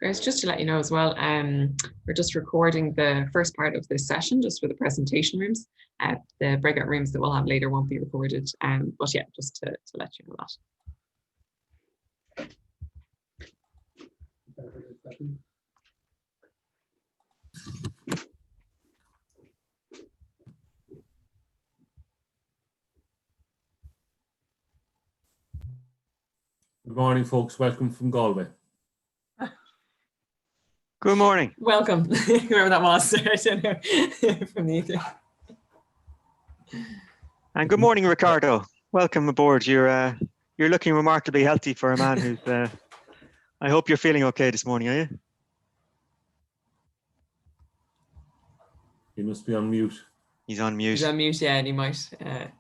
Guys, just to let you know as well, we're just recording the first part of this session just for the presentation rooms. The breakout rooms that we'll have later won't be recorded. But yeah, just to let you know that. Good morning, folks. Welcome from Galway. Good morning. Welcome, whoever that was. I don't know, from the UK. And good morning, Riccardo. Welcome aboard. You're looking remarkably healthy for a man who's. I hope you're feeling okay this morning, are you? He must be on mute. He's on mute. He's on mute, yeah, and he might have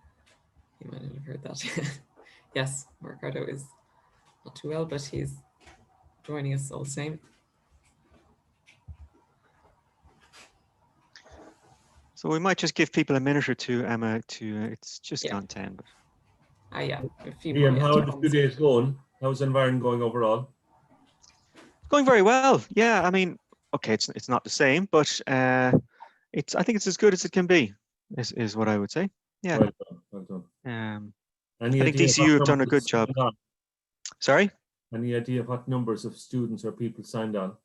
heard that. Yes, Riccardo is not too well, but he's joining us all the same. So we might just give people a minute or two, Emma, it's just gone 10. But... yeah, a few Liam, more. how are the 2 days going? How's Environ going overall? Going very well. Yeah, I mean, okay, it's not the same, but I think it's as good as it can be, is what I would say. Yeah. Well done. I think DCU have done a good job. Sorry? Any idea of what numbers of students or people signed on?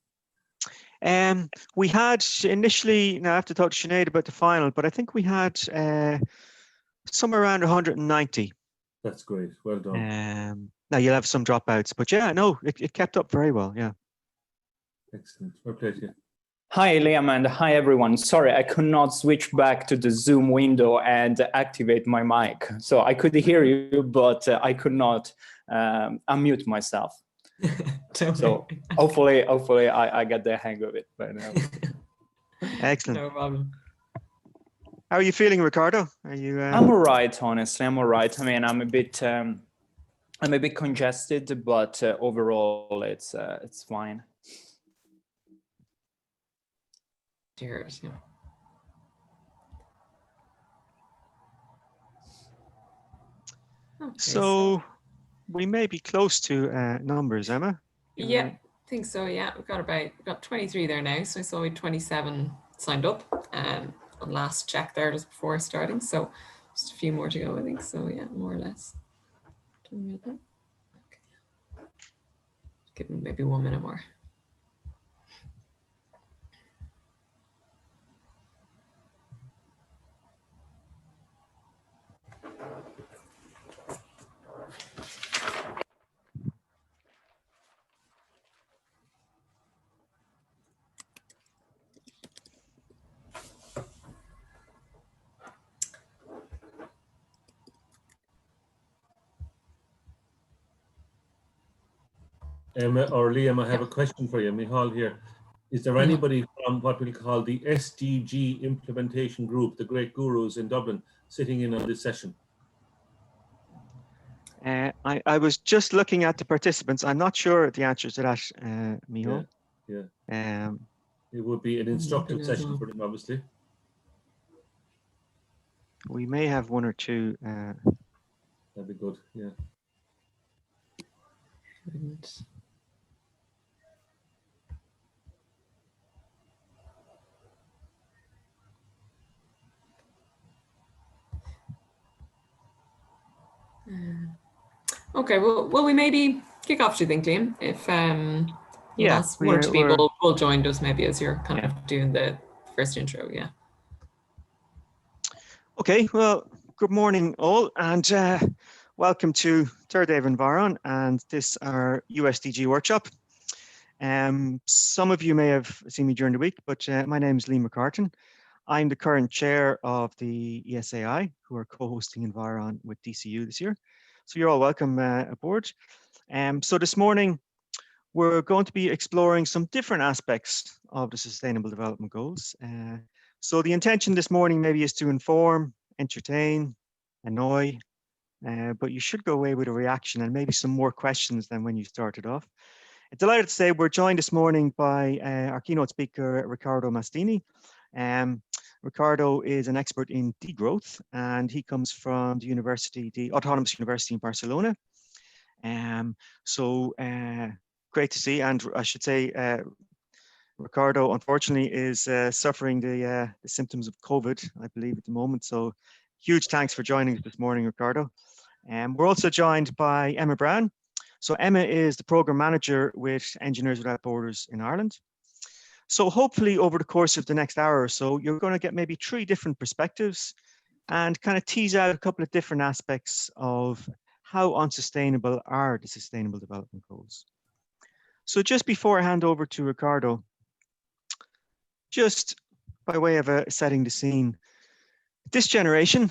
We had initially, now I have to talk to Sinead about the final, but I think we had somewhere around 190. That's great. Well done. Now you'll have some dropouts, but yeah, no, it kept up very well. Yeah. Excellent. Well played, yeah. Hi, Liam, and hi, everyone. Sorry, I could not switch back to the Zoom window and activate my mic. So I could hear you, but I could not unmute myself. So hopefully I get the hang of it by now. Excellent. No problem. How are you feeling, Riccardo? Are you? I'm all right, honestly. I'm all right. I mean, I'm a bit congested, but overall, it's fine. Cheers. Yeah. Okay, so we may be close to numbers, Emma. Yeah, I think so. Yeah, we've got 23 there now. So I saw we had 27 signed up on last check there just before starting. So just a few more to go, I think. So yeah, more or less. Okay. Give me maybe 1 minute more. Emma or Liam, I have a question for you. Michal here. Is there anybody from what we'll call the SDG implementation group, the great gurus in Dublin, sitting in on this session? I was just looking at the participants. I'm not sure the answer to that, Michal. Yeah. It would be an instructive session for them, obviously. We may have one or two. That'd be good, yeah. Okay, well, we maybe kick off, do you think, Liam? If Yeah, one or two people will join us maybe as you're kind of doing the first intro, yeah. Okay, well, good morning all, and welcome to third day of Environ and this our USDG workshop. Some of you may have seen me during the week, but my name is McCarton. I'm the current chair of the ESAI, who are co-hosting Environ with DCU this year. So you're all welcome aboard. So this morning, we're going to be exploring some different aspects of the Sustainable Development Goals. So the intention this morning maybe is to inform, entertain, annoy, but you should go away with a reaction and maybe some more questions than when you started off. I'm delighted to say we're joined this morning by our keynote speaker, Riccardo Mastini. Riccardo is an expert in degrowth, and he comes from the Autonomous University in Barcelona. great to see. And I should say, Riccardo, unfortunately, is suffering the symptoms of COVID, I believe, at the moment. So huge thanks for joining us this morning, Riccardo. We're also joined by Emma Brown. So Emma is the program manager with Engineers Without Borders in Ireland. So hopefully over the course of the next hour or so, you're going to get maybe 3 different perspectives and kind of tease out a couple of different aspects of how unsustainable are the Sustainable Development Goals. So just before I hand over to Riccardo, just by way of setting the scene, this generation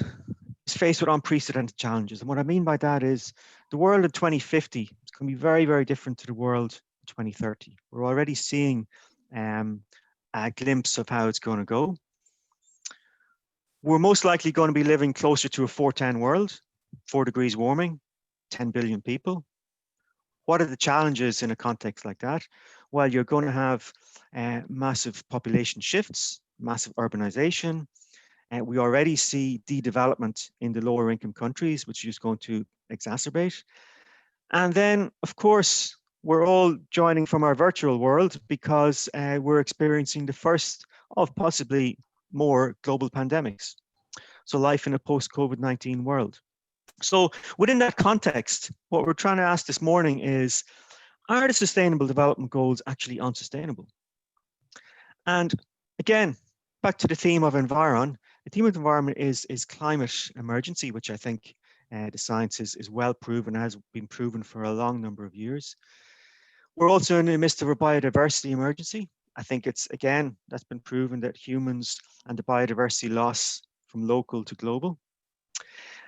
is faced with unprecedented challenges. And what I mean by that is the world of 2050 is going to be very, very different to the world of 2030. We're already seeing a glimpse of how it's going to go. We're most likely going to be living closer to a 410 world, 4 degrees warming, 10 billion people. What are the challenges in a context like that? Well, you're going to have massive population shifts, massive urbanization. We already see de-development in the lower income countries, which is going to exacerbate. And then, of course, we're all joining from our virtual world because we're experiencing the first of possibly more global pandemics. So life in a post-COVID-19 world. So within that context, what we're trying to ask this morning is, are the Sustainable Development Goals actually unsustainable? And again, back to the theme of Environ, the theme of environment is climate emergency, which I think the science is well proven, has been proven for a long number of years. We're also in the midst of a biodiversity emergency. I think it's, again, that's been proven that humans and the biodiversity loss from local to global.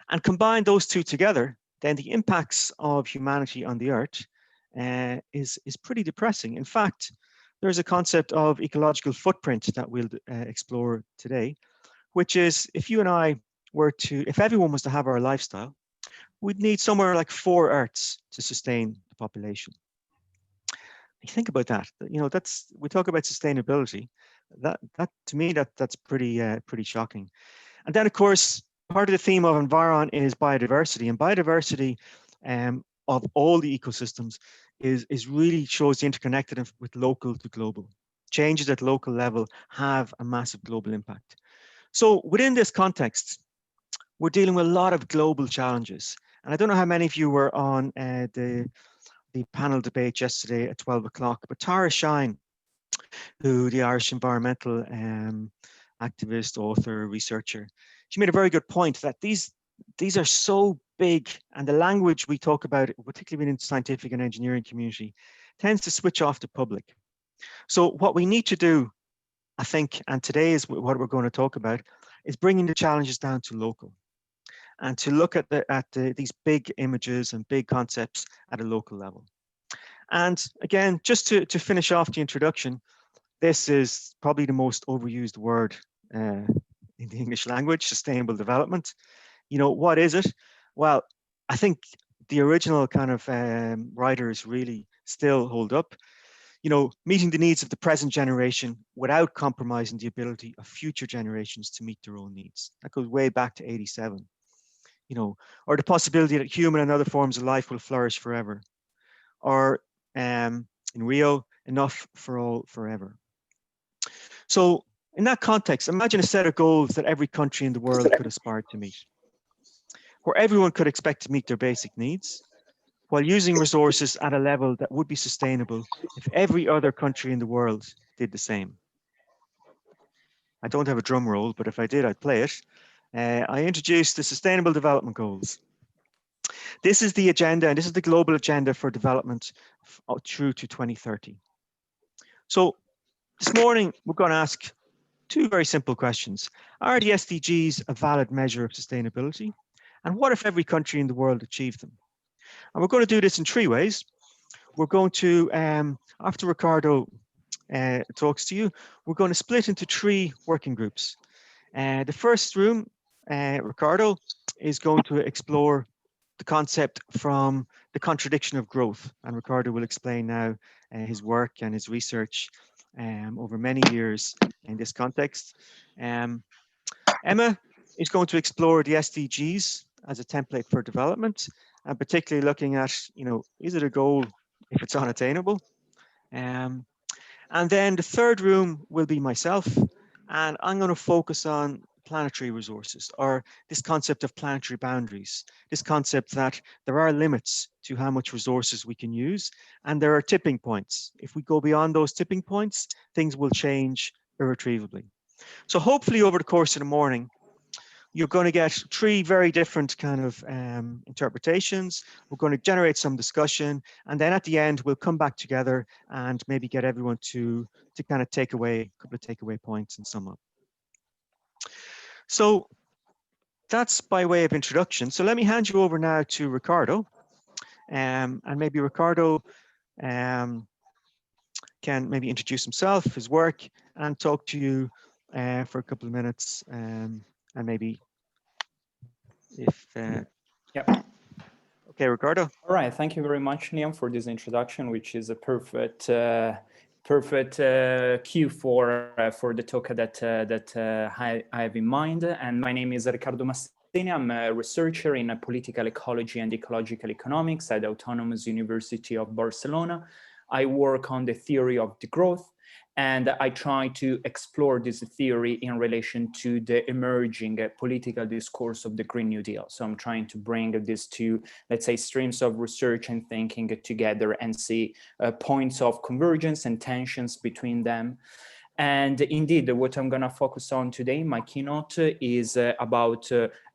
And combine those two together, then the impacts of humanity on the earth is pretty depressing. In fact, there's a concept of ecological footprint that we'll explore today, which is if you and I were to, if everyone was to have our lifestyle, we'd need somewhere like 4 Earths to sustain the population. You think about that, you know, that's, we talk about sustainability. That to me, that's pretty shocking. And then of course, part of the theme of Environ is biodiversity, and biodiversity of all the ecosystems is really shows the interconnectedness with local to global. Changes at local level have a massive global impact. So within this context, we're dealing with a lot of global challenges. And I don't know how many of you were on the panel debate yesterday at 12 o'clock, but Tara Shine, who the Irish environmental activist, author, researcher, she made a very good point that these are so big, and the language we talk about, particularly in the scientific and engineering community, tends to switch off the public. So what we need to do, I think, and today is what we're going to talk about, is bringing the challenges down to local, and to look at these big images and big concepts at a local level. And again, just to finish off the introduction, this is probably the most overused word in the English language, sustainable development. You know, what is it? Well, I think the original kind of writers really still hold up. You know, meeting the needs of the present generation without compromising the ability of future generations to meet their own needs. That goes way back to 87. You know, or the possibility that human and other forms of life will flourish forever. Or in Rio, enough for all forever. So in that context, imagine a set of goals that every country in the world could aspire to meet, where everyone could expect to meet their basic needs, while using resources at a level that would be sustainable if every other country in the world did the same. I don't have a drum roll, but if I did, I'd play it. I introduced the Sustainable Development Goals. This is the agenda, and this is the global agenda for development through to 2030. So this morning, we're going to ask 2 very simple questions. Are the SDGs a valid measure of sustainability? And what if every country in the world achieved them? And we're going to do this in 3 ways. We're going to, after Riccardo talks to you, we're going to split into 3 working groups. The first room, Riccardo, is going to explore the concept from the contradiction of growth. And Riccardo will explain now his work and his research over many years in this context. Emma is going to explore the SDGs as a template for development, and particularly looking at, you know, is it a goal if it's unattainable. And then the third room will be myself, and I'm going to focus on planetary resources, or this concept of planetary boundaries, this concept that there are limits to how much resources we can use, and there are tipping points. If we go beyond those tipping points, things will change irretrievably. So hopefully over the course of the morning, you're going to get three very different kind of interpretations. We're going to generate some discussion, and then at the end, we'll come back together and maybe get everyone to kind of take away a couple of takeaway points and sum up. So that's by way of introduction. So let me hand you over now to Riccardo, and maybe Riccardo can maybe introduce himself, his work, and talk to you for a couple of minutes, and maybe if yeah. Okay, Riccardo. All right, thank you very much, Liam, for this introduction, which is a perfect cue for the talk that I have in mind. And my name is Riccardo Mastini. I'm a researcher in political ecology and ecological economics at the Autonomous University of Barcelona. I work on the theory of degrowth, and I try to explore this theory in relation to the emerging political discourse of the Green New Deal. So I'm trying to bring these two, let's say, streams of research and thinking together and see points of convergence and tensions between them. And indeed, what I'm going to focus on today, my keynote, is about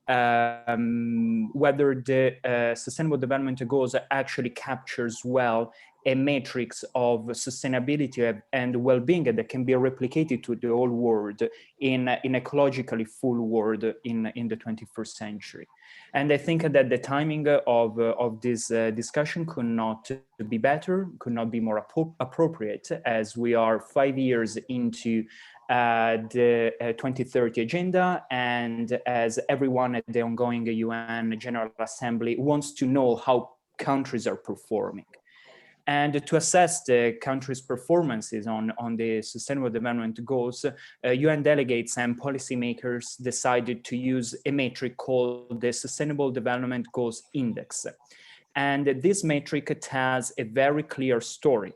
whether the Sustainable Development Goals actually captures well a matrix of sustainability and well-being that can be replicated to the whole world in ecologically full world in the 21st century. And I think that the timing of this discussion could not be better, could not be more appropriate, as we are 5 years into the 2030 agenda, and as everyone at the ongoing UN General Assembly wants to know how countries are performing. And to assess the country's performances on the Sustainable Development Goals, UN delegates and policymakers decided to use a metric called the Sustainable Development Goals Index. And this metric tells a very clear story.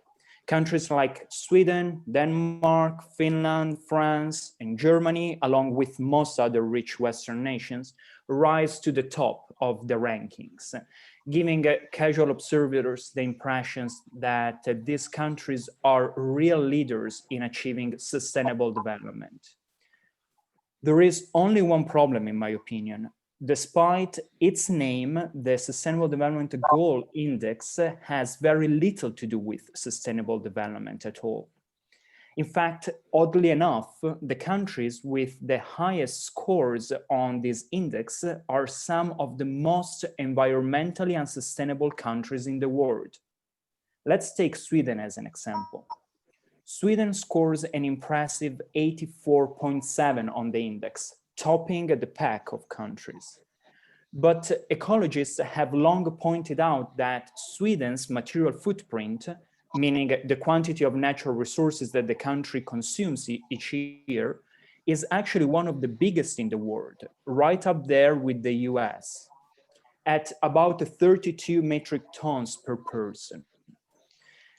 Countries like Sweden, Denmark, Finland, France, and Germany, along with most other rich Western nations, rise to the top of the rankings, giving casual observers the impressions that these countries are real leaders in achieving sustainable development. There is only one problem, in my opinion. Despite its name, the Sustainable Development Goal Index has very little to do with sustainable development at all. In fact, oddly enough, the countries with the highest scores on this index are some of the most environmentally unsustainable countries in the world. Let's take Sweden as an example. Sweden scores an impressive 84.7 on the index, topping the pack of countries. But ecologists have long pointed out that Sweden's material footprint, meaning the quantity of natural resources that the country consumes each year, is actually one of the biggest in the world, right up there with the US, at about 32 metric tons per person.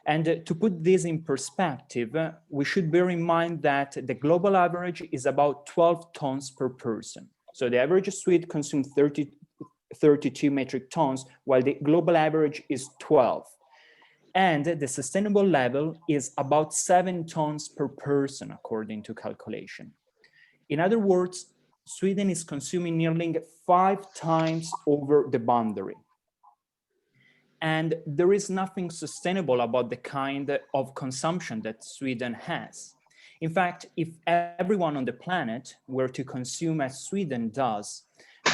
And to put this in perspective, we should bear in mind that the global average is about 12 tons per person. So the average Swede consumes 32 metric tons, while the global average is 12. And the sustainable level is about 7 tons per person, according to calculation. In other words, Sweden is consuming nearly 5 times over the boundary. And there is nothing sustainable about the kind of consumption that Sweden has. In fact, if everyone on the planet were to consume as Sweden does,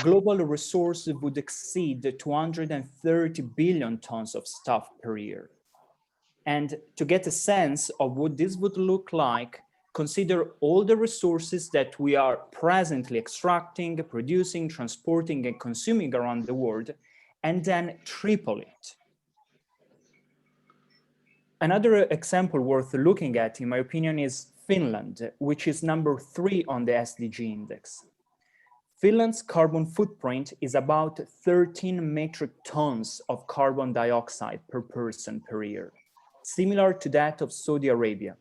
global resources would exceed 230 billion tons of stuff per year. And to get a sense of what this would look like, consider all the resources that we are presently extracting, producing, transporting, and consuming around the world, and then triple it. Another example worth looking at, in my opinion, is Finland, which is number 3 on the SDG index. Finland's carbon footprint is about 13 metric tons of carbon dioxide per person per year, similar to that of Saudi Arabia.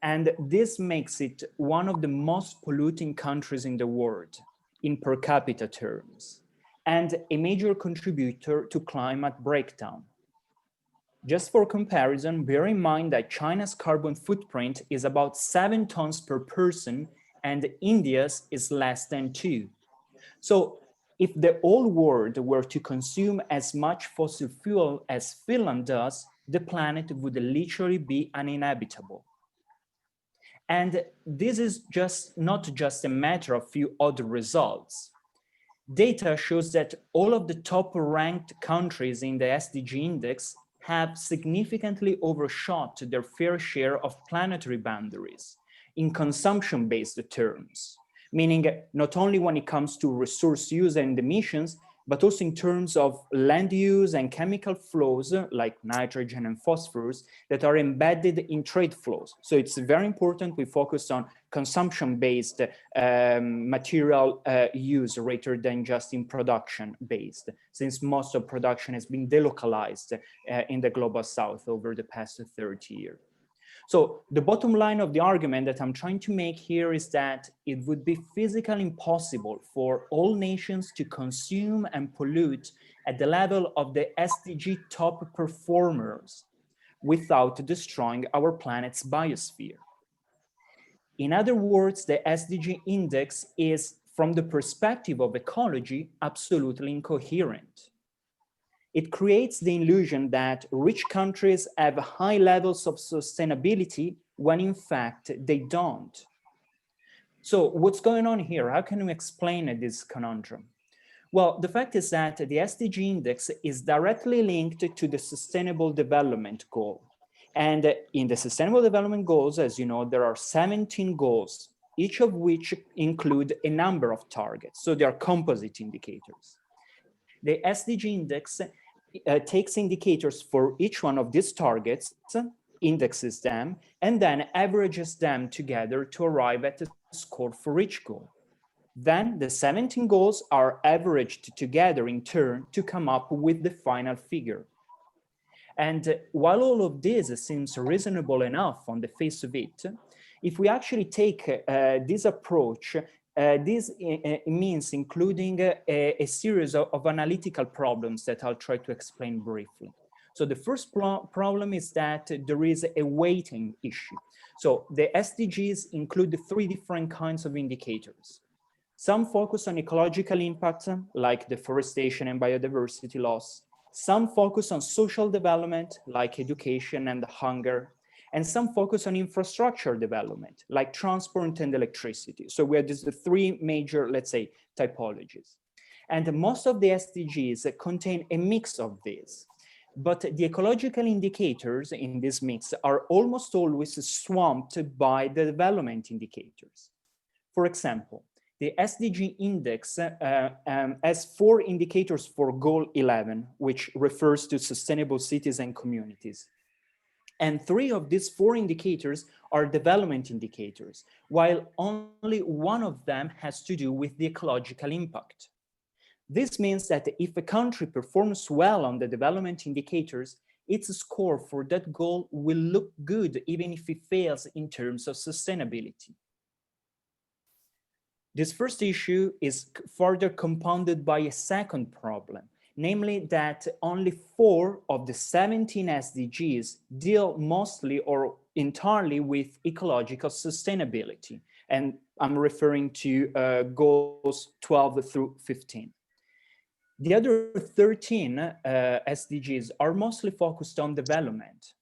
And this makes it one of the most polluting countries in the world in per capita terms, and a major contributor to climate breakdown. Just for comparison, bear in mind that China's carbon footprint is about 7 tons per person and India's is less than 2. So if the whole world were to consume as much fossil fuel as Finland does, the planet would literally be uninhabitable. And this is not just a matter of few odd results. Data shows that all of the top ranked countries in the SDG index have significantly overshot their fair share of planetary boundaries in consumption-based terms, meaning not only when it comes to resource use and emissions, but also in terms of land use and chemical flows like nitrogen and phosphorus that are embedded in trade flows. So it's very important we focus on consumption-based material use rather than just in production-based, since most of production has been delocalized in the global south over the past 30 years. So the bottom line of the argument that I'm trying to make here is that it would be physically impossible for all nations to consume and pollute at the level of the SDG top performers without destroying our planet's biosphere. In other words, the SDG index is, from the perspective of ecology, absolutely incoherent. It creates the illusion that rich countries have high levels of sustainability when in fact they don't. So what's going on here? How can we explain this conundrum? Well, the fact is that the SDG index is directly linked to the Sustainable Development Goal. And in the Sustainable Development Goals, as you know, there are 17 goals, each of which include a number of targets. So they are composite indicators. The SDG index takes indicators for each one of these targets, indexes them, and then averages them together to arrive at a score for each goal. Then the 17 goals are averaged together in turn to come up with the final figure. And while all of this seems reasonable enough on the face of it, if we actually take this approach, this means including a series of analytical problems that I'll try to explain briefly. So the first problem is that there is a weighting issue. So the SDGs include 3 different kinds of indicators. Some focus on ecological impacts like deforestation and biodiversity loss. Some focus on social development like education and hunger. And some focus on infrastructure development, like transport and electricity. So we have these 3 major, let's say, typologies. And most of the SDGs contain a mix of these. But the ecological indicators in this mix are almost always swamped by the development indicators. For example, the SDG index has 4 indicators for goal 11, which refers to sustainable cities and communities. And 3 of these 4 indicators are development indicators, while only 1 of them has to do with the ecological impact. This means that if a country performs well on the development indicators, its score for that goal will look good even if it fails in terms of sustainability. This first issue is further compounded by a second problem, namely that only 4 of the 17 SDGs deal mostly or entirely with ecological sustainability. And I'm referring to goals 12 through 15. The other 13 SDGs are mostly focused on development.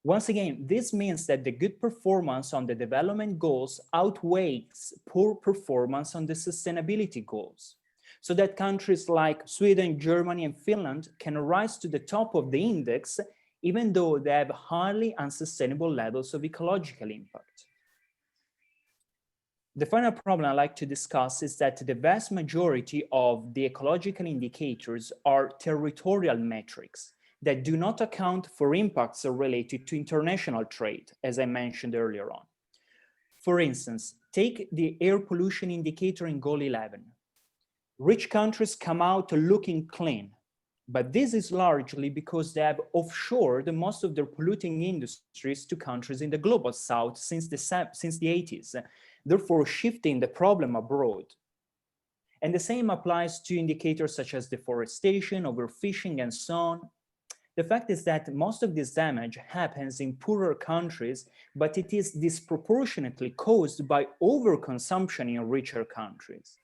Once again, this means that the good performance on the development goals outweighs poor performance on the sustainability goals, so that countries like Sweden, Germany, and Finland can rise to the top of the index, even though they have highly unsustainable levels of ecological impact. The final problem I'd like to discuss is that the vast majority of the ecological indicators are territorial metrics that do not account for impacts related to international trade, as I mentioned earlier on. For instance, take the air pollution indicator in goal 11. Rich countries come out looking clean, but this is largely because they have offshored most of their polluting industries to countries in the global south since the 80s, therefore shifting the problem abroad. And the same applies to indicators such as deforestation, overfishing, and so on. The fact is that most of this damage happens in poorer countries, but it is disproportionately caused by overconsumption in richer countries,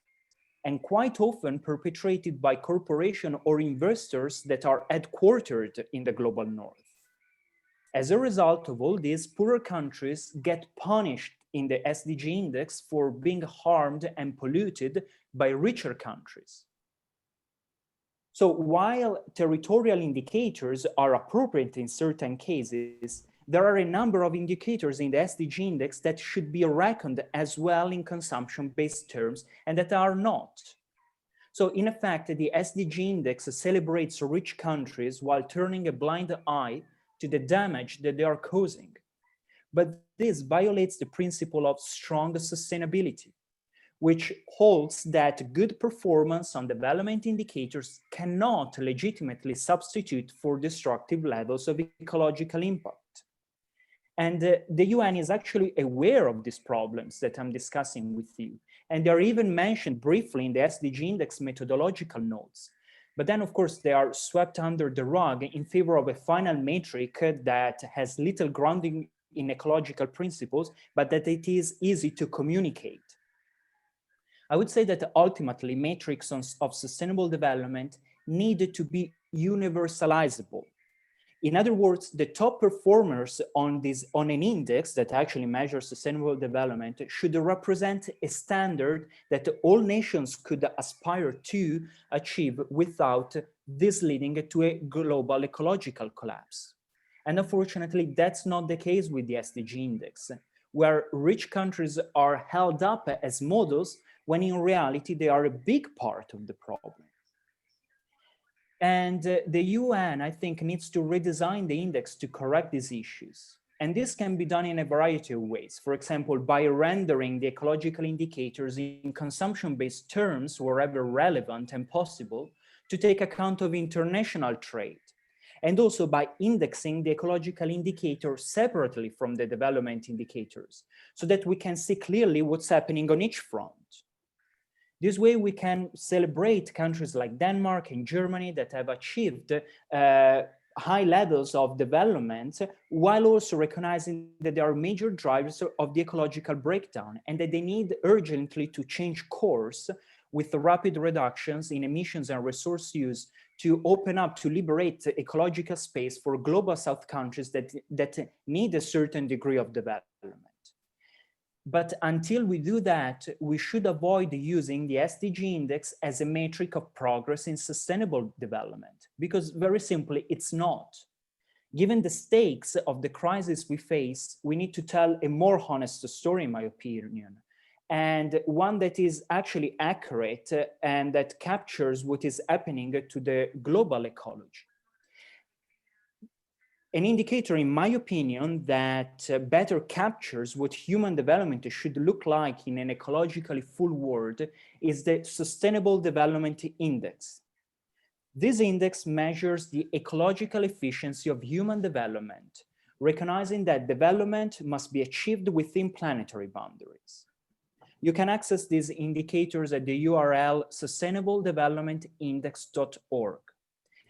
and quite often perpetrated by corporations or investors that are headquartered in the global north. As a result of all this, poorer countries get punished in the SDG index for being harmed and polluted by richer countries. So while territorial indicators are appropriate in certain cases, there are a number of indicators in the SDG index that should be reckoned as well in consumption-based terms and that are not. So in effect, the SDG index celebrates rich countries while turning a blind eye to the damage that they are causing. But this violates the principle of strong sustainability, which holds that good performance on development indicators cannot legitimately substitute for destructive levels of ecological impact. And the UN is actually aware of these problems that I'm discussing with you. And they're even mentioned briefly in the SDG index methodological notes. But then, of course, they are swept under the rug in favor of a final metric that has little grounding in ecological principles, but that it is easy to communicate. I would say that ultimately metrics of sustainable development need to be universalizable. In other words, the top performers on an index that actually measures sustainable development should represent a standard that all nations could aspire to achieve without this leading to a global ecological collapse. And unfortunately, that's not the case with the SDG index, where rich countries are held up as models when in reality they are a big part of the problem. And the UN, I think, needs to redesign the index to correct these issues. And this can be done in a variety of ways. For example, by rendering the ecological indicators in consumption-based terms wherever relevant and possible to take account of international trade. And also by indexing the ecological indicators separately from the development indicators so that we can see clearly what's happening on each front. This way, we can celebrate countries like Denmark and Germany that have achieved high levels of development, while also recognizing that there are major drivers of the ecological breakdown and that they need urgently to change course with the rapid reductions in emissions and resource use to open up, to liberate ecological space for global South countries that need a certain degree of development. But until we do that, we should avoid using the SDG index as a metric of progress in sustainable development, because very simply, it's not. Given the stakes of the crisis we face, we need to tell a more honest story, in my opinion, and one that is actually accurate and that captures what is happening to the global ecology. An indicator, in my opinion, that better captures what human development should look like in an ecologically full world is the Sustainable Development Index. This index measures the ecological efficiency of human development, recognizing that development must be achieved within planetary boundaries. You can access these indicators at the URL sustainabledevelopmentindex.org.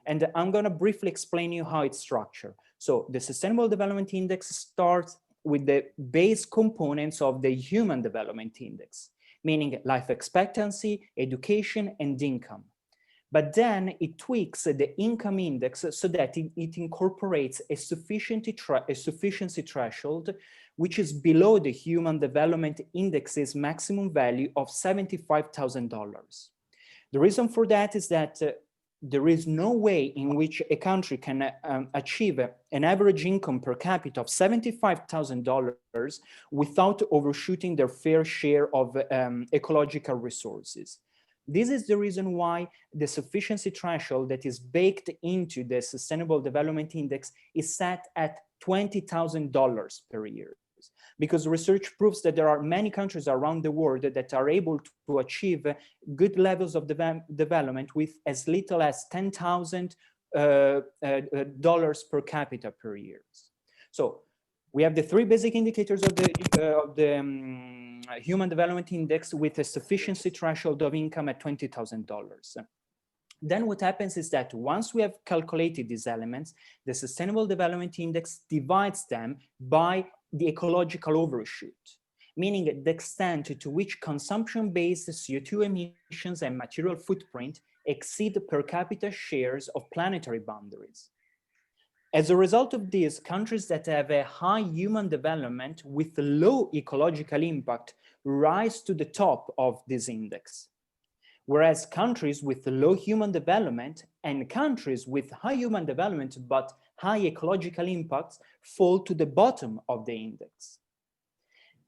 And I'm going to briefly explain you how it's structured. So the Sustainable Development Index starts with the base components of the Human Development Index, meaning life expectancy, education, and income. But then it tweaks the income index so that it incorporates a sufficiency threshold, which is below the Human Development Index's maximum value of $75,000. The reason for that is that there is no way in which a country can achieve an average income per capita of $75,000 without overshooting their fair share of ecological resources. This is the reason why the sufficiency threshold that is baked into the Sustainable Development Index is set at $20,000 per year. because research proves that there are many countries around the world that are able to achieve good levels of development with as little as $10,000 per capita per year. So we have the three basic indicators of the Human Development Index with a sufficiency threshold of income at $20,000. Then what happens is that once we have calculated these elements, the Sustainable Development Index divides them by the ecological overshoot, meaning the extent to which consumption-based CO2 emissions and material footprint exceed per capita shares of planetary boundaries. As a result of this, countries that have a high human development with low ecological impact rise to the top of this index, whereas countries with low human development and countries with high human development but high ecological impacts fall to the bottom of the index.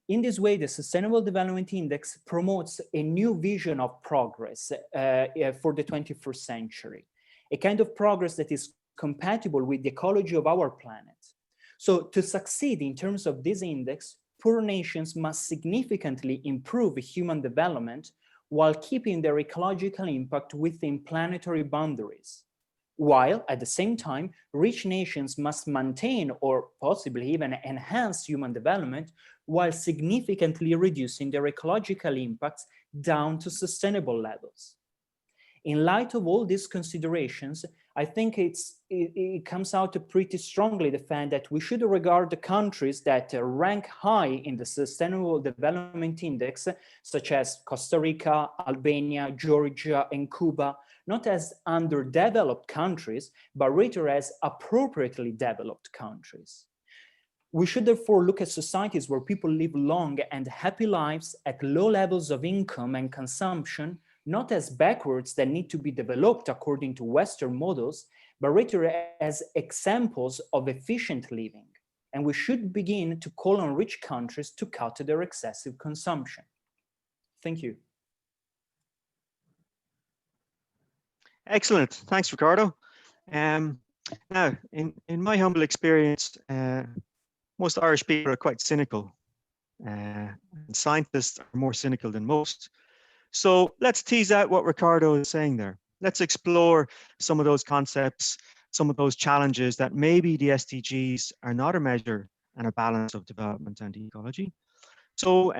In this way, the Sustainable Development Index promotes a new vision of progress for the 21st century, a kind of progress that is compatible with the ecology of our planet. So to succeed in terms of this index, poor nations must significantly improve human development while keeping their ecological impact within planetary boundaries, while at the same time, rich nations must maintain or possibly even enhance human development while significantly reducing their ecological impacts down to sustainable levels. In light of all these considerations, I think it comes out pretty strongly the fact that we should regard the countries that rank high in the Sustainable Development Index, such as Costa Rica, Albania, Georgia, and Cuba, not as underdeveloped countries, but rather as appropriately developed countries. We should therefore look at societies where people live long and happy lives at low levels of income and consumption, not as backwards that need to be developed according to Western models, but rather as examples of efficient living. And we should begin to call on rich countries to cut their excessive consumption. Thank you. Excellent. Thanks, Riccardo. Now, in my humble experience, most Irish people are quite cynical, and scientists are more cynical than most. So let's tease out what Riccardo is saying there. Let's explore some of those concepts, some of those challenges that maybe the SDGs are not a measure and a balance of development and ecology. So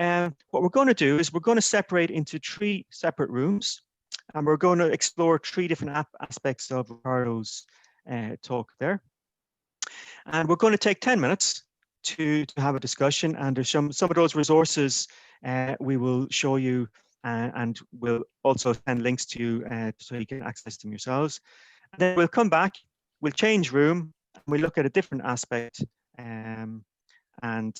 what we're going to do is we're going to separate into 3 separate rooms, and we're going to explore 3 different aspects of Riccardo's talk there. And we're going to take 10 minutes to have a discussion, and there's some of those resources we will show you, and we'll also send links to you so you can access them yourselves. And then we'll come back, we'll change room, and we'll look at a different aspect. So yeah, I'm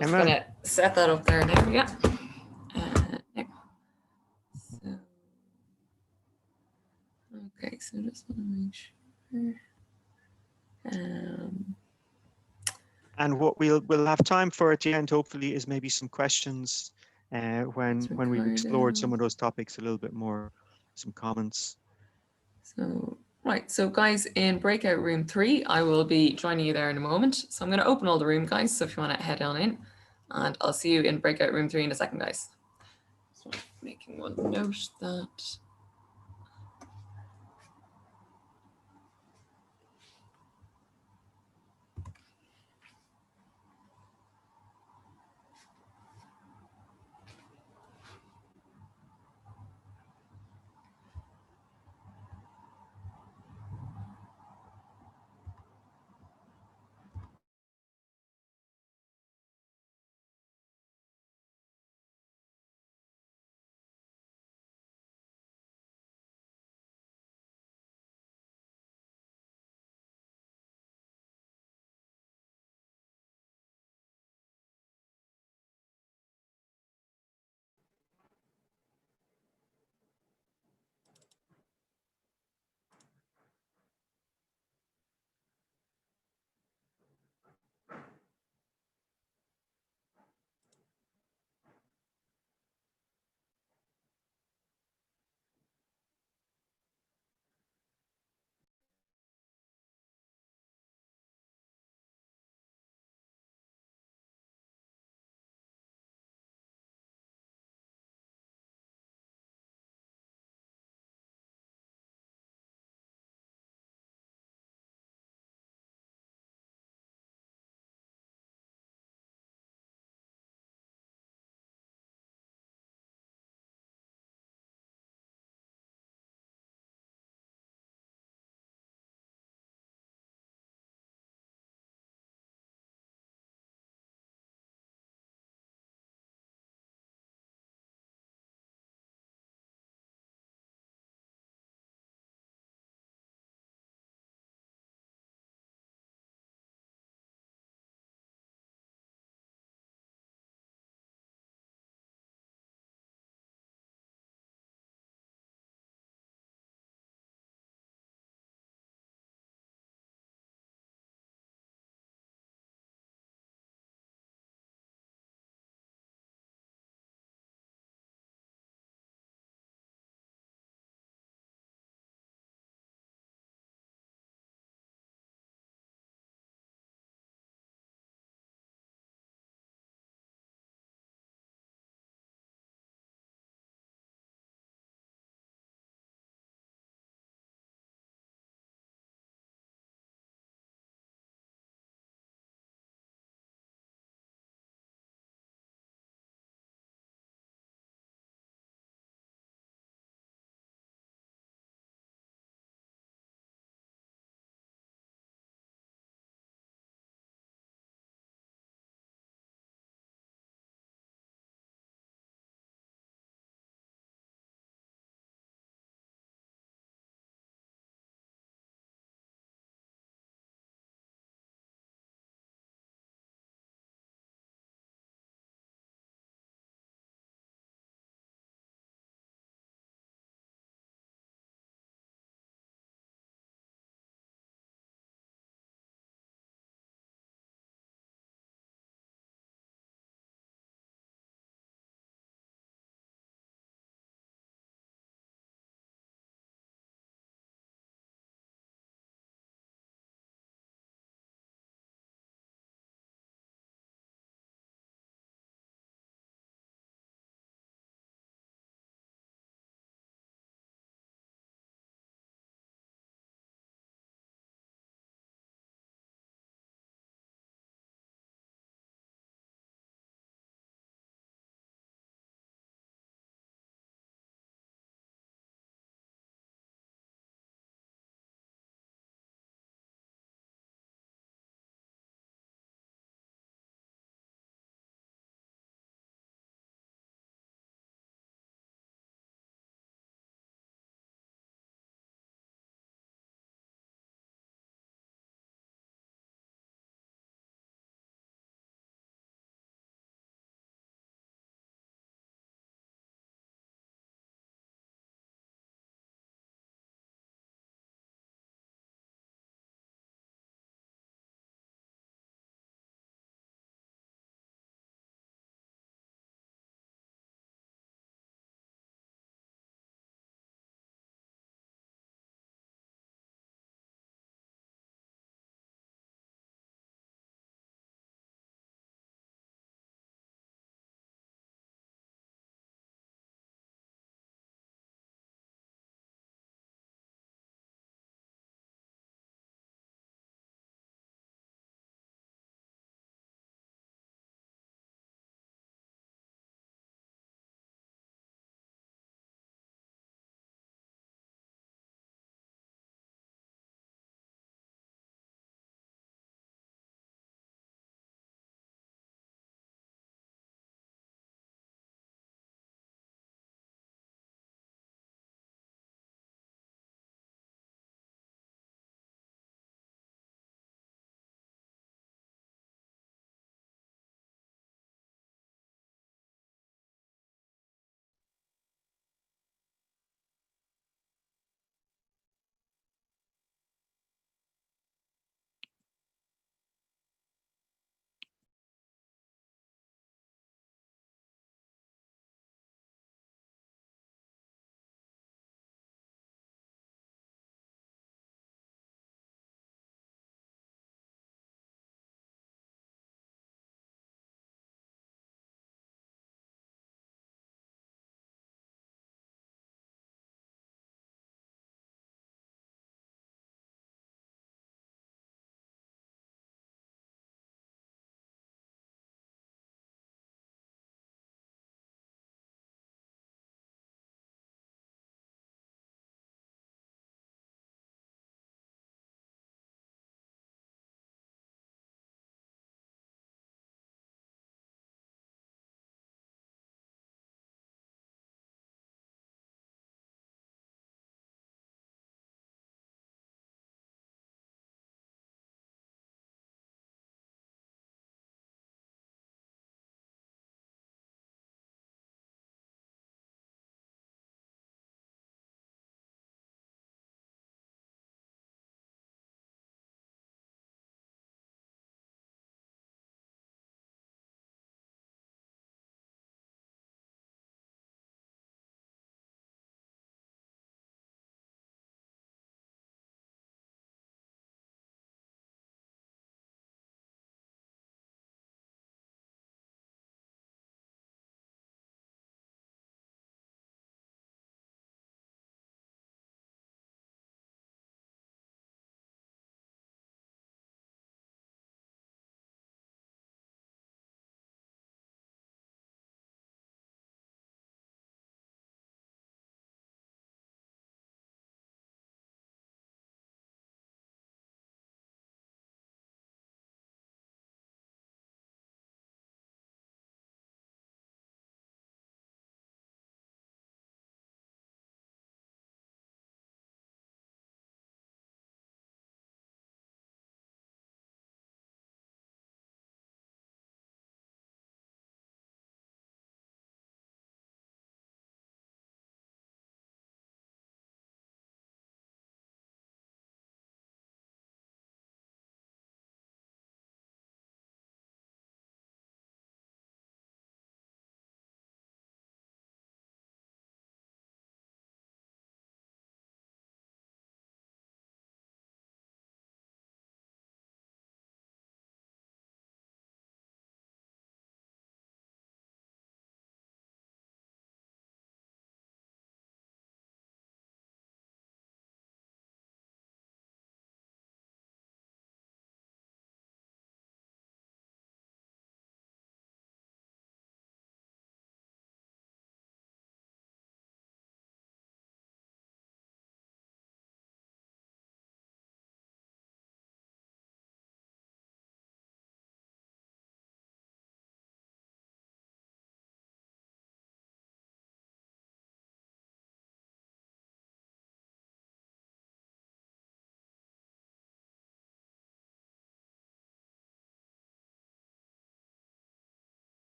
just going to set that up there now. Yeah. Yeah. So, okay, so just want to make sure. And what we'll have time for at the end, hopefully, is maybe some questions when we've explored some of those topics a little bit more, some comments. So, right, so guys, in breakout room 3, I will be joining you there in a moment. So I'm going to open all the room, guys, so if you want to head on in, and I'll see you in breakout room 3 in a second, guys. So making one note that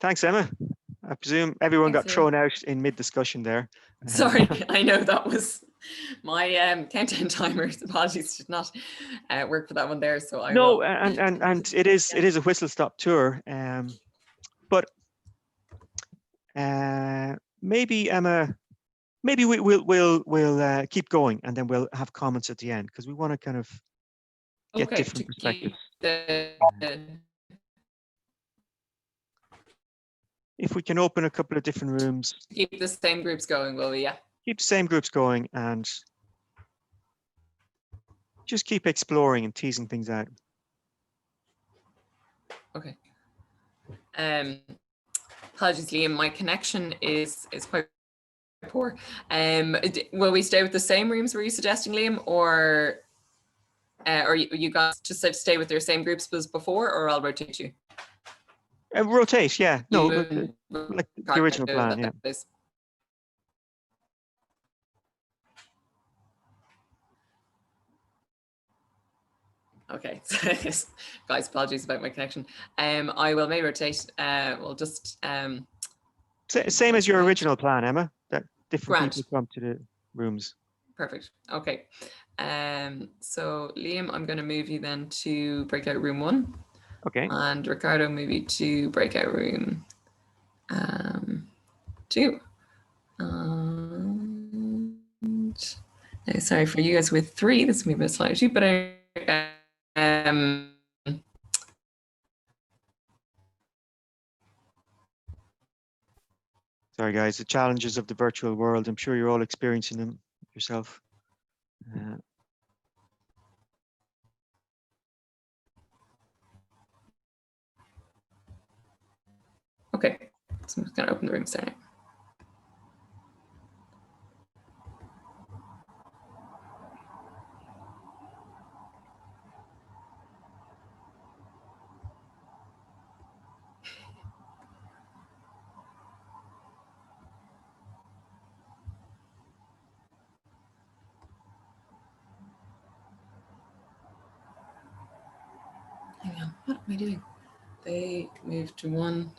Thanks, Emma. I presume everyone Thanks, got Liam. thrown out in mid-discussion there. Sorry, I know that was my countdown timer. Apologies, did not work for that one there. So I No, will. and it is a whistle-stop tour. But maybe Emma, maybe we'll keep going, and then we'll have comments at the end, because we want to kind of get Okay, different to perspectives. keep the If we can open a couple of different rooms, keep the same groups going, will we? Yeah. keep the same groups going, and just keep exploring and teasing things out. Okay. Apologies, Liam. My connection is quite poor. Will we stay with the same rooms were you suggesting, Liam, or you guys just stay with your same groups as before, or I'll rotate you? Rotate, yeah. No, You like the original plan, yeah. is. Okay, guys, apologies about my connection. I will may rotate. We'll just Same as your original plan, Emma. That different Grant. people come to the rooms. Perfect. Okay. So Liam, I'm going to move you then to breakout room 1. Okay. And Riccardo, move you to breakout room 2. And no, sorry for you guys with 3. This will be a bit slightly, but Sorry, guys. The challenges of the virtual world. I'm sure you're all experiencing them yourself. okay. So I'm just going to open the rooms there now. Hang on, what am I doing? They moved to 1.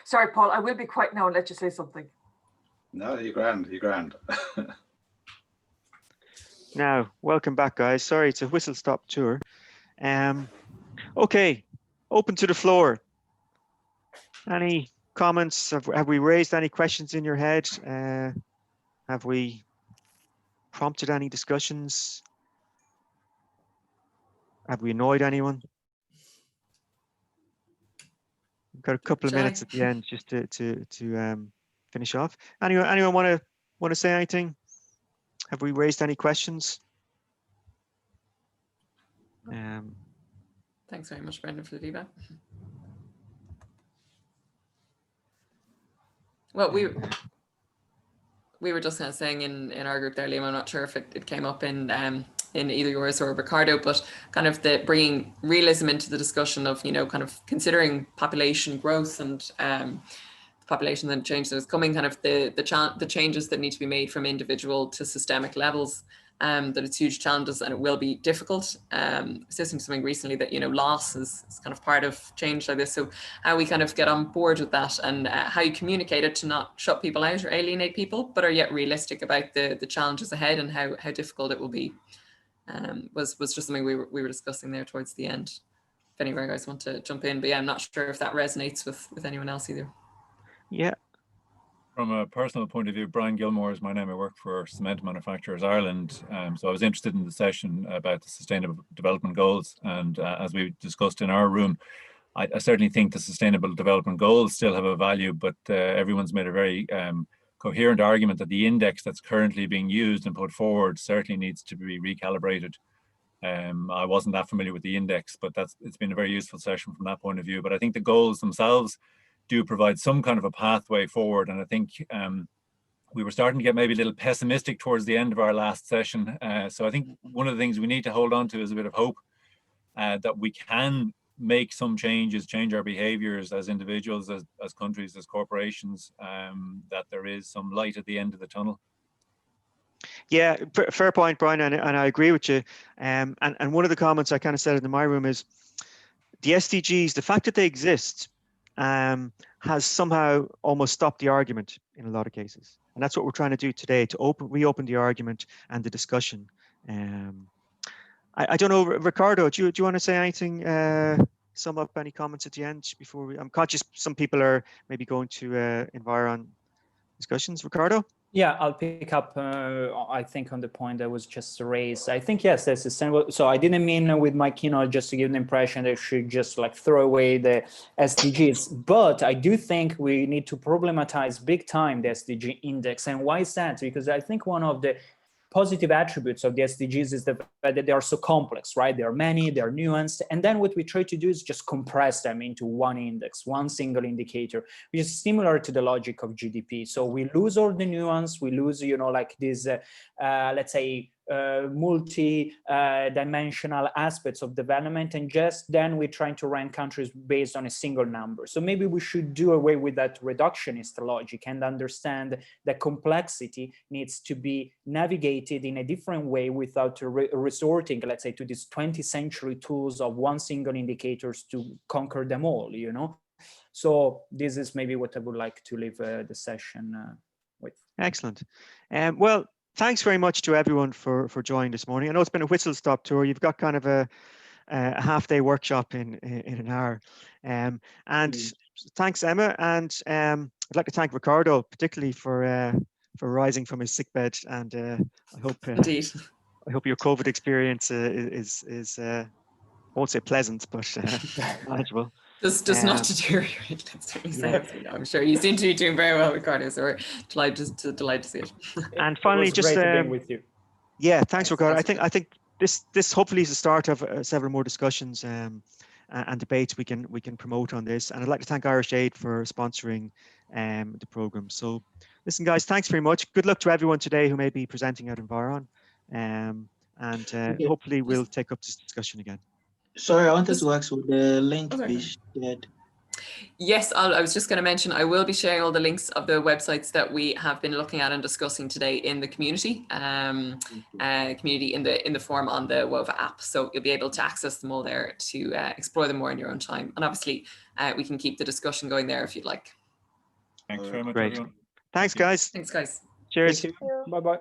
Sorry, Paul, I will be quiet now and let you say something. No, you're grand, you're grand. Now, welcome back, guys. Sorry, it's a whistle-stop tour. Okay, open to the floor. Any comments? Have we raised any questions in your head? Have we prompted any discussions? Have we annoyed anyone? We've got a couple of minutes at the end just to finish off. Anyone want to say anything? Have we raised any questions? Thanks very much, Brendan, for the feedback. Well, we were just kind of saying in our group there, Liam, I'm not sure if it came up in either yours or Riccardo, but kind of the bringing realism into the discussion of, you know, kind of considering population growth and population and change that is coming, kind of the changes that need to be made from individual to systemic levels. That it's huge challenges and it will be difficult. I was listening to something recently that, you know, loss is kind of part of change like this. So how we kind of get on board with that and how you communicate it to not shut people out or alienate people, but are yet realistic about the challenges ahead and how difficult it will be, was just something we were discussing there towards the end. If any of you guys want to jump in, but yeah, I'm not sure if that resonates with anyone else either. Yeah. From a personal point of view, Brian Gilmore is my name. I work for Cement Manufacturers Ireland. So I was interested in the session about the Sustainable Development Goals. And as we discussed in our room, I certainly think the Sustainable Development Goals still have a value, but everyone's made a very coherent argument that the index that's currently being used and put forward certainly needs to be recalibrated. I wasn't that familiar with the index, but it's been a very useful session from that point of view. But I think the goals themselves do provide some kind of a pathway forward. And I think we were starting to get maybe a little pessimistic towards the end of our last session. So I think one of the things we need to hold on to is a bit of hope that we can make some changes, change our behaviors as individuals, as countries, as corporations, that there is some light at the end of the tunnel. Yeah, fair point, Brian, and I agree with you. And one of the comments I kind of said in my room is the SDGs, the fact that they exist, has somehow almost stopped the argument in a lot of cases. And that's what we're trying to do today, to reopen the argument and the discussion. I don't know, Riccardo, do you want to say anything, sum up any comments at the end before I'm conscious some people are maybe going to Environ discussions. Riccardo? Yeah, I'll pick up, I think, on the point that was just raised. I think, yes, that's sustainable. So I didn't mean with my keynote just to give the impression that we should just like throw away the SDGs. But I do think we need to problematize big time the SDG index. And why is that? Because I think one of the positive attributes of the SDGs is the fact that they are so complex, right? There are many, they're nuanced. And then what we try to do is just compress them into one index, one single indicator, which is similar to the logic of GDP. So we lose all the nuance, we lose, you know, like this, let's say, multi-dimensional aspects of development, and just then we're trying to rank countries based on a single number. So maybe we should do away with that reductionist logic and understand that complexity needs to be navigated in a different way without resorting, let's say, to these 20th century tools of one single indicators to conquer them all, you know? So this is maybe what I would like to leave the session with. Excellent. Well, thanks very much to everyone for joining this morning. I know it's been a whistle-stop tour. You've got kind of a half-day workshop in an hour. And thanks, Emma. And I'd like to thank Riccardo, particularly for rising from his sickbed. And I hope Indeed. I hope your COVID experience is I won't say pleasant, but manageable. Does not deteriorate. That's what he says. You know, I'm sure you seem to be doing very well, Riccardo. So we're delighted to see it. And finally, just great to be with you. Yeah, thanks, Riccardo. I think this hopefully is the start of several more discussions and debates we can promote on this. And I'd like to thank Irish Aid for sponsoring the program. So, listen, guys, thanks very much. Good luck to everyone today who may be presenting at Environ, and hopefully we'll take up this discussion again. Sorry, I wanted to ask, would the link be shared? Yes, I was just going to mention, I will be sharing all the links of the websites that we have been looking at and discussing today in the community, in the forum on the WOVA app. So you'll be able to access them all there to explore them more in your own time. And obviously, we can keep the discussion going there if you'd like. Thanks very much, Great. everyone. Thanks, guys. Thanks, guys. Cheers. Thank you. Bye-bye.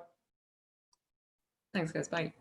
Thanks, guys. Bye.